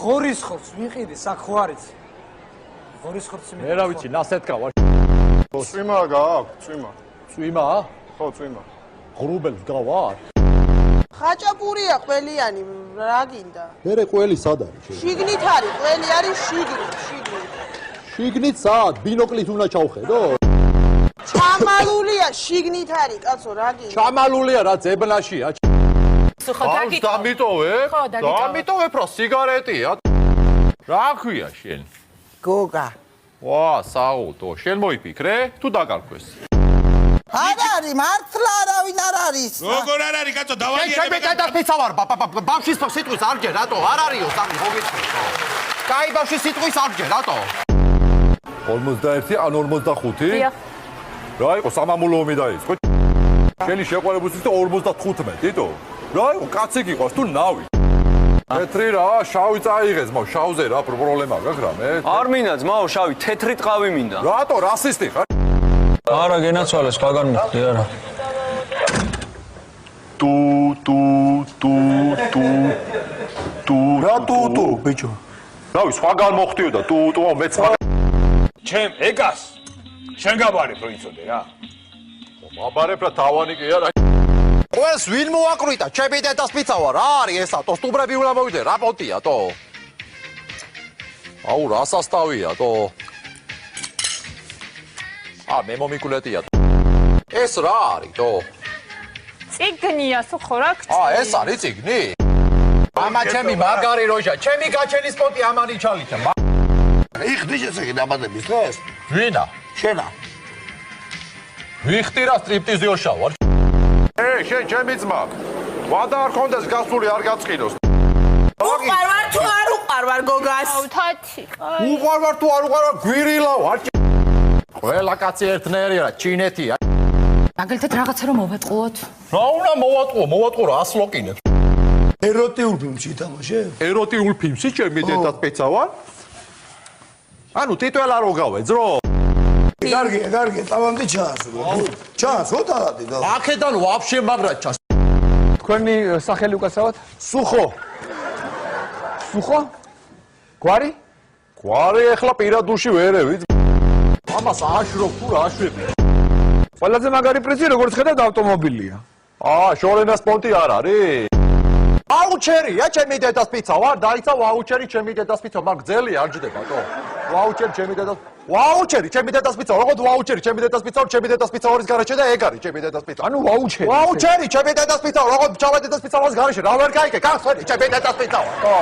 ღორის ხორცს ვიყიდი, საკ ხო არის? ღორის ხორცი მე. მე რა ვიცი, ნასეთკა ვარ. წვიმა გააქვს, წვიმა. წვიმა? ხო, წვიმა. ღრუბელს გავარ. ხაჭაპურია ყველიანი, რა გინდა? მერე ყველი სად არის? შიგნით არის, ყველი არის შიგნით. შიგნით სად? ბინოკლით უნდა ჩავხედო? ჩამალულია, შიგნით არის, კაცო, რა გინდა? ჩამალულია რა ძებნაშია. ხავს დამიტოვე? დამიტოვებ რა სიგარეტია. რა ქვია შენ? გოგა. ვა, საუთო, შენ მოიფიქრე? თუ დაკარგვეს? არ არის, მართლა არავინ არ არის. როგორ არ არის, კაცო, დავალიერებ. შენ და ფიცა ვარ, ბავშვის სიტყვის არ ჯერ, რატო? არ არისო, სამი მოგეცხრე. კაი ბავშვის სიტყვის არ ჯერ, რატო? 51 ან 45? დიახ. რა იყო სამამულო ომი დაიწყო? შენი შეყვარებულიც და 55 თო? რა იყო კაცი გიყვარს თუ ნავი? თეთრი რა, შავი წაიღეს, მო შავზე რა პრობლემა გაქვს რა მე? არ მინდა ძმაო შავი, თეთრი ტყავი მინდა. რატო რასისტი ხარ? არა, გენაცვალე, სხვაგან მოხდი არა. რა ტუ ბიჭო. რავი, სხვაგან მოხდიოდა ტუ მეც ჩემ ეგას შენ გაბარებ რო იცოდე რა. მაბარებ რა თავანი კი არა. ყველს ვინ მოაკრიტა? ჩემი დედას პიცა ვარ. რა არის ესა? თო სტუბრები უნდა მოვიდე, რა პოტია თო? აუ, რა სასტავია თო? მე მომიკულეთია. ეს რა არის თო? წიგნია, სულ ხო რა გწია? ეს არის წიგნი? მამა ჩემი მაგარი როჟა, ჩემი გაჩენის პოტი ამანი ჩალიჩა. იხდი ესე დამადების დღეს? ვინა? შენა. ვიხტი რა სტრიპტიზიოშა ვარ. შენ ჩემი ძმა. ვადა არ ხონდეს გასული არ გაწყინოს. უყარვარ თუ არ უყარვარ გოგას? აუ, თათი. უყარვარ თუ არ უყარვარ გვირილა ვარ. ყველა კაცი ერთნაირია, ჩინეთია. მაგალითად რაღაცა რომ მოვატყუოთ. რა უნდა მოვატყუო რა ასლოკინებ. ეროტიულ ფილმში ითამაშე? ეროტიულ ფილმში ჩემი დედას პეცა ვარ? ანუ ტიტულა რო გავეძრო? კარგია, ტალანტი ჩაასრულე. ჩაასრულე ტალანტი და. აქედან ვაფშე მაგრად ჩას. თქვენი სახელი უკაცრავად? სუხო. სუხო? გვარი? გვარი ეხლა პირადულში ვერევი. ამას აშრობ თუ რა აშვები? ყველაზე მაგარი პრიზი როგორც ხედავთ ავტომობილია. შორენას პონტი არ არის? ვაუჩერია ჩემი დედას პიცა ვარ, დაიცა ვაუჩერი ჩემი დედას პიცა, მაგრამ გზელი არ ჯდება თო. ვაუჩერი ჩემი დედას პიცა, როგორ ვაუჩერი ჩემი დედას პიცა, ჩემი დედას პიცა ვარის გარეშე და ეგ არის ჩემი დედას პიცა. ანუ ვაუჩერი. ვაუჩერი ჩემი დედას პიცა, როგორ ჩემი დედას პიცა ვარის გარეშე, რა ვერ გაიგე, განსხვავებული ჩემი დედას პიცა. თო.